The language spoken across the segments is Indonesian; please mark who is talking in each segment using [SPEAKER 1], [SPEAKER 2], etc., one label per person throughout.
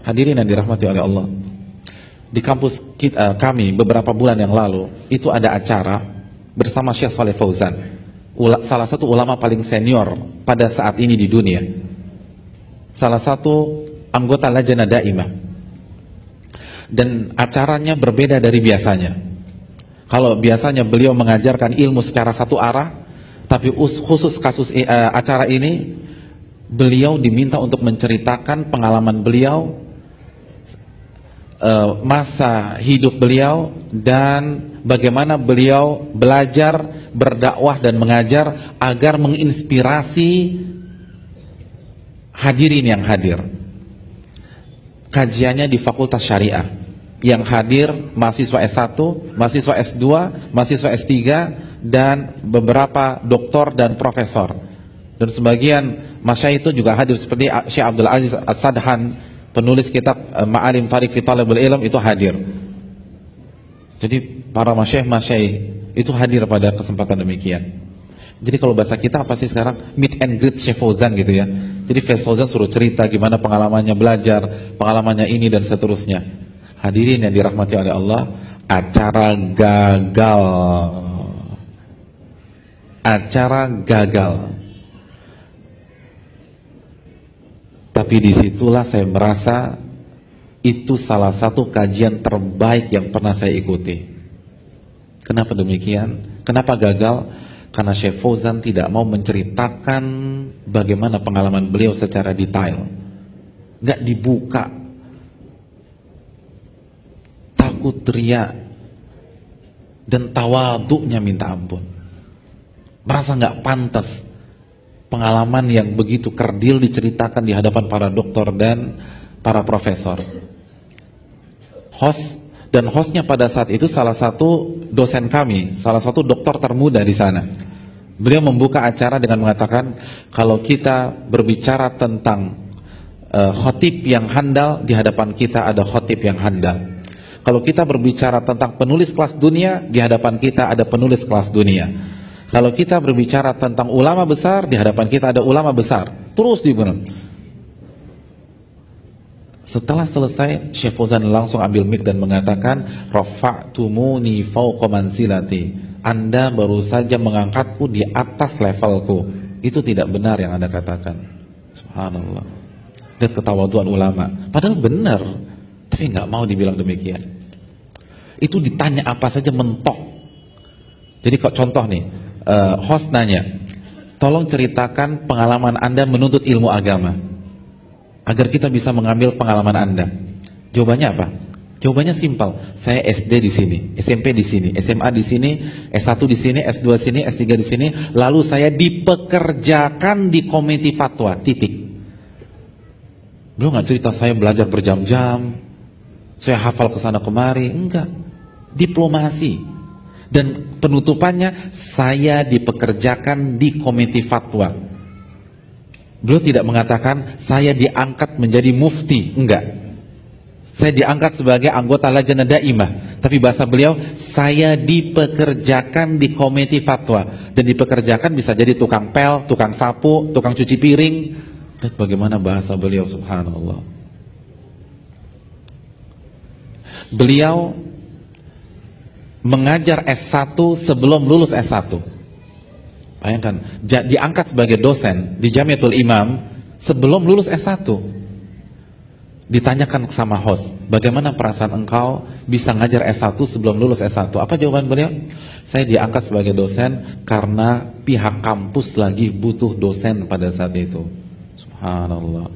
[SPEAKER 1] Hadirin yang dirahmati oleh Allah, di kampus kami beberapa bulan yang lalu itu ada acara bersama Syekh Shalih Fauzan, salah satu ulama paling senior pada saat ini di dunia, salah satu anggota Lajnah Daimah. Dan acaranya berbeda dari biasanya. Kalau biasanya beliau mengajarkan ilmu secara satu arah, tapi khusus kasus acara ini beliau diminta untuk menceritakan pengalaman beliau, masa hidup beliau, dan bagaimana beliau belajar, berdakwah dan mengajar agar menginspirasi hadirin yang hadir. Kajiannya di Fakultas Syariah, yang hadir mahasiswa S1, mahasiswa S2, mahasiswa S3, dan beberapa doktor dan profesor. Dan sebagian masyayikh itu juga hadir, seperti Syekh Abdul Aziz As-Sadhan, penulis kitab Ma'alim Tariq fi Talabul Ilm, itu hadir. Jadi para masyayikh itu hadir pada kesempatan demikian. Jadi kalau bahasa kita apa sih sekarang? Meet and greet Syekh Fauzan gitu ya. Jadi Syekh Fauzan suruh cerita gimana pengalamannya belajar, pengalamannya ini dan seterusnya. Hadirin yang dirahmati oleh Allah, acara gagal. Acara gagal. Tapi disitulah saya merasa itu salah satu kajian terbaik yang pernah saya ikuti. Kenapa demikian? Kenapa gagal? Karena Syekh Fauzan tidak mau menceritakan bagaimana pengalaman beliau secara detail. Nggak dibuka. Takut riya dan tawadhu'nya minta ampun. Merasa nggak pantas pengalaman yang begitu kerdil diceritakan di hadapan para dokter dan para profesor. Hostnya pada saat itu salah satu dosen kami, salah satu dokter termuda di sana. Beliau membuka acara dengan mengatakan, kalau kita berbicara tentang khotib yang handal, di hadapan kita ada khotib yang handal. Kalau kita berbicara tentang penulis kelas dunia, di hadapan kita ada penulis kelas dunia. Kalau kita berbicara tentang ulama besar, di hadapan kita ada ulama besar. Terus dibilang. Setelah selesai, Syekh Fauzan langsung ambil mic dan mengatakan, rafa'tumuni fawqa manzilati. Anda baru saja mengangkatku di atas levelku. Itu tidak benar yang Anda katakan. Subhanallah. Lihat ketawaduan ulama. Padahal benar, tapi nggak mau dibilang demikian. Itu ditanya apa saja mentok. Jadi kok contoh nih, host nanya, tolong ceritakan pengalaman Anda menuntut ilmu agama, agar kita bisa mengambil pengalaman Anda. Jawabannya apa? Jawabannya simpel. Saya SD di sini, SMP di sini, SMA di sini, S1 di sini, S2 di sini, S3 di sini, lalu saya dipekerjakan di komite fatwa. Titik. Belum nggak cerita saya belajar berjam-jam, saya hafal kesana kemari, enggak. Diplomasi. Dan penutupannya, saya dipekerjakan di komite fatwa. Beliau tidak mengatakan saya diangkat menjadi mufti, enggak. Saya diangkat sebagai anggota Lajnah Daimah, tapi bahasa beliau, saya dipekerjakan di komite fatwa. Dan dipekerjakan bisa jadi tukang pel, tukang sapu, tukang cuci piring. Lihat bagaimana bahasa beliau, subhanallah. Beliau mengajar S1 sebelum lulus S1. Bayangkan, diangkat sebagai dosen di Jamiatul Imam sebelum lulus S1. Ditanyakan sama host, bagaimana perasaan engkau bisa ngajar S1 sebelum lulus S1? Apa jawaban beliau? Saya diangkat sebagai dosen karena pihak kampus lagi butuh dosen pada saat itu. Subhanallah.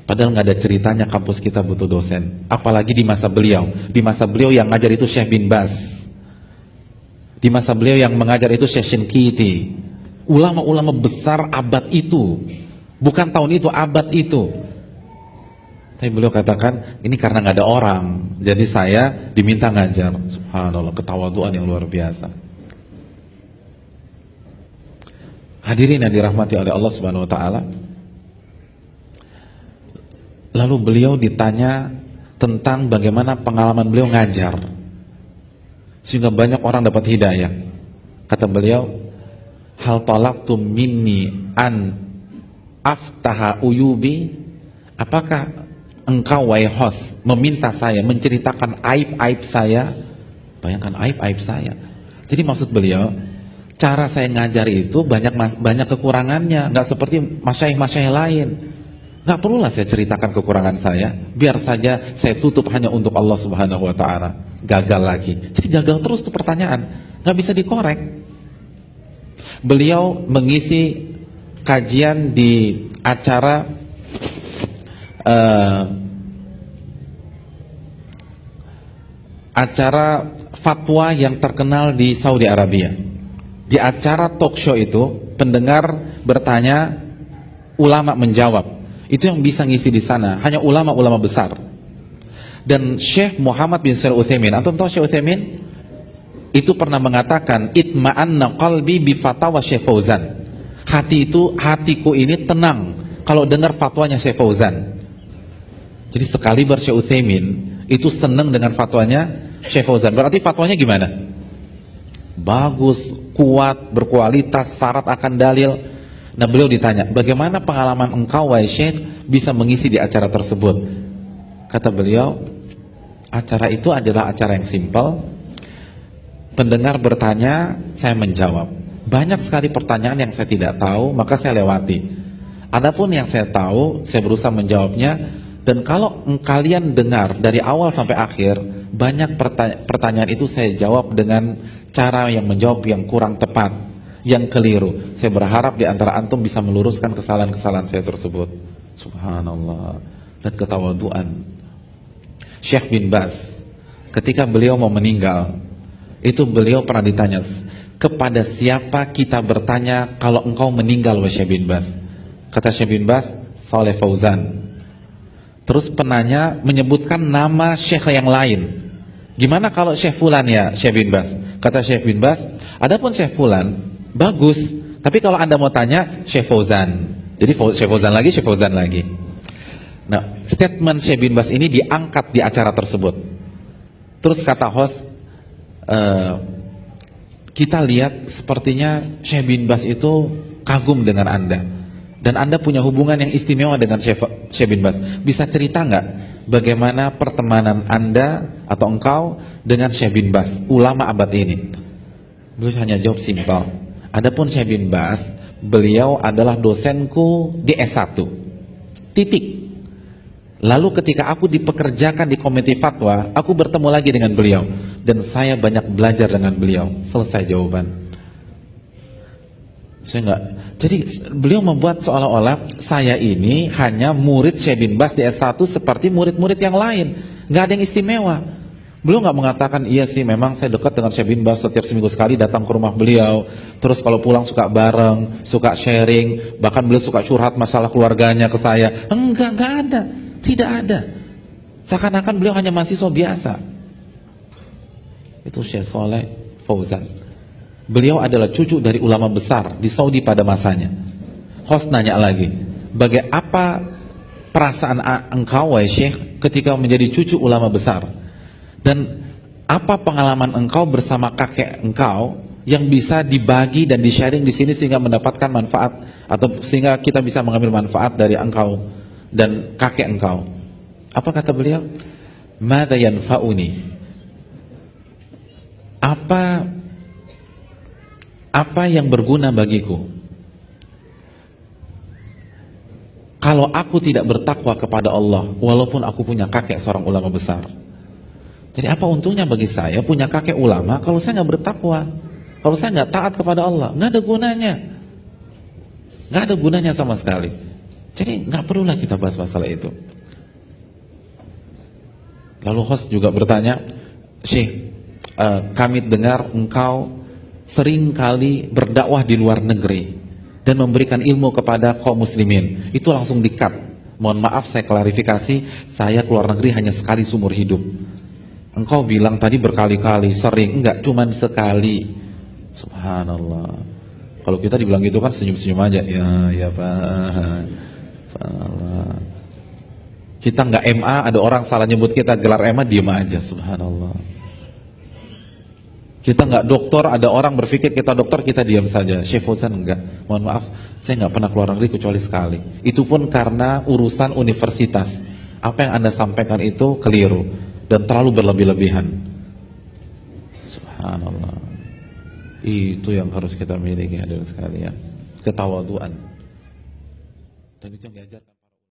[SPEAKER 1] Padahal nggak ada ceritanya kampus kita butuh dosen. Apalagi di masa beliau. Di masa beliau yang ngajar itu Syekh bin Baz. Di masa beliau yang mengajar itu Syekh Shinkiti. Ulama-ulama besar abad itu, bukan tahun itu, abad itu. Tapi beliau katakan, ini karena nggak ada orang, jadi saya diminta ngajar. Subhanallah, ketawaduan yang luar biasa. Hadirin yang dirahmati oleh Allah Subhanahu Wa Taala. Lalu beliau ditanya tentang bagaimana pengalaman beliau ngajar, sehingga banyak orang dapat hidayah. Kata beliau, hal talaqtum minni an aftaha uyubi, apakah engkau wahai host meminta saya menceritakan aib-aib saya, bayangkan aib-aib saya. Jadi maksud beliau, cara saya ngajar itu banyak kekurangannya, nggak seperti masyayikh-masyayikh lain. Nggak perlulah saya ceritakan kekurangan saya, biar saja saya tutup hanya untuk Allah Subhanahu Wa Taala. Gagal lagi, jadi gagal terus tuh pertanyaan, nggak bisa dikorek. Beliau mengisi kajian di acara fatwa yang terkenal di Saudi Arabia. Di acara talk show itu, pendengar bertanya, ulama menjawab. Itu yang bisa ngisi di sana hanya ulama-ulama besar. Dan Syekh Muhammad bin Shalih Utsaimin, antum tahu Syekh Utsaimin? Itu pernah mengatakan, itma'anna qalbi bi fatawa Syekh Fauzan. Hatiku ini tenang kalau dengar fatwanya Syekh Fauzan. Jadi sekali Syekh Utsaimin itu senang dengan fatwanya Syekh Fauzan. Berarti fatwanya gimana? Bagus, kuat, berkualitas, syarat akan dalil. Nah, beliau ditanya, bagaimana pengalaman engkau wahai Syekh bisa mengisi di acara tersebut? Kata beliau, acara itu adalah acara yang simpel. Pendengar bertanya, saya menjawab. Banyak sekali pertanyaan yang saya tidak tahu, maka saya lewati. Adapun yang saya tahu, saya berusaha menjawabnya. Dan kalau kalian dengar dari awal sampai akhir, banyak pertanyaan itu saya jawab dengan cara yang menjawab yang kurang tepat, yang keliru. Saya berharap di antara antum bisa meluruskan kesalahan-kesalahan saya tersebut. Subhanallah. Dan ketawaduan Syekh bin Baz, ketika beliau mau meninggal, itu beliau pernah ditanya, kepada siapa kita bertanya kalau engkau meninggal wahai Syekh bin Baz? Kata Syekh bin Baz, Saleh Fauzan. Terus penanya menyebutkan nama syekh yang lain. Gimana kalau Syekh Fulan ya Syekh bin Baz? Kata Syekh bin Baz, adapun Syekh Fulan bagus, tapi kalau anda mau tanya Syekh Fauzan. Jadi Syekh Fauzan lagi, Syekh Fauzan lagi. Nah, statement Syekh bin Baz ini diangkat di acara tersebut. Terus kata host, kita lihat sepertinya Syekh bin Baz itu kagum dengan anda, dan anda punya hubungan yang istimewa dengan Syekh bin Baz. Bisa cerita nggak bagaimana pertemanan anda atau engkau dengan Syekh bin Baz, ulama abad ini? Beliau hanya jawab simpel, adapun Syekh bin Baz, beliau adalah dosenku di S1, titik. Lalu ketika aku dipekerjakan di komite fatwa, aku bertemu lagi dengan beliau dan saya banyak belajar dengan beliau. Selesai jawaban. Jadi beliau membuat seolah-olah saya ini hanya murid Syekh bin Baz di S1 seperti murid-murid yang lain, nggak ada yang istimewa. Beliau nggak mengatakan, iya sih memang saya dekat dengan Syekh bin Baz, setiap seminggu sekali datang ke rumah beliau, terus kalau pulang suka bareng, suka sharing, bahkan beliau suka curhat masalah keluarganya ke saya. Enggak ada, tidak ada. Seakan-akan beliau hanya mahasiswa biasa. Itu Syekh Saleh Fauzan. Beliau adalah cucu dari ulama besar di Saudi pada masanya. Host nanya lagi, bagaimana perasaan engkau wahai Syekh ketika menjadi cucu ulama besar? Dan apa pengalaman engkau bersama kakek engkau yang bisa dibagi dan di-sharing di sini sehingga mendapatkan manfaat, atau sehingga kita bisa mengambil manfaat dari engkau dan kakek engkau? Apa kata beliau? Madza yanfa'uni? Apa yang berguna bagiku kalau aku tidak bertakwa kepada Allah walaupun aku punya kakek seorang ulama besar? Jadi apa untungnya bagi saya punya kakek ulama kalau saya nggak bertakwa, kalau saya nggak taat kepada Allah? Nggak ada gunanya, nggak ada gunanya sama sekali. Jadi nggak perlulah kita bahas masalah itu. Lalu host juga bertanya, Syekh, kami dengar engkau sering kali berdakwah di luar negeri dan memberikan ilmu kepada kaum muslimin. Itu langsung di-cut. Mohon maaf saya klarifikasi, saya keluar negeri hanya sekali seumur hidup. Engkau bilang tadi berkali-kali, sering, enggak, cuman sekali. Subhanallah. Kalau kita dibilang gitu kan senyum-senyum aja. Ya Pak. Subhanallah. Kita enggak MA, ada orang salah nyebut kita gelar MA, diem aja. Subhanallah. Kita enggak doktor, ada orang berpikir kita dokter, kita diam saja. Syekh Fauzan enggak. Mohon maaf, saya enggak pernah keluar negeri kecuali sekali. Itu pun karena urusan universitas. Apa yang Anda sampaikan itu keliru dan terlalu berlebih-lebihan. Subhanallah. Itu yang harus kita miliki hadirin sekalian, ketawaduan. Dan itu yang diajarkan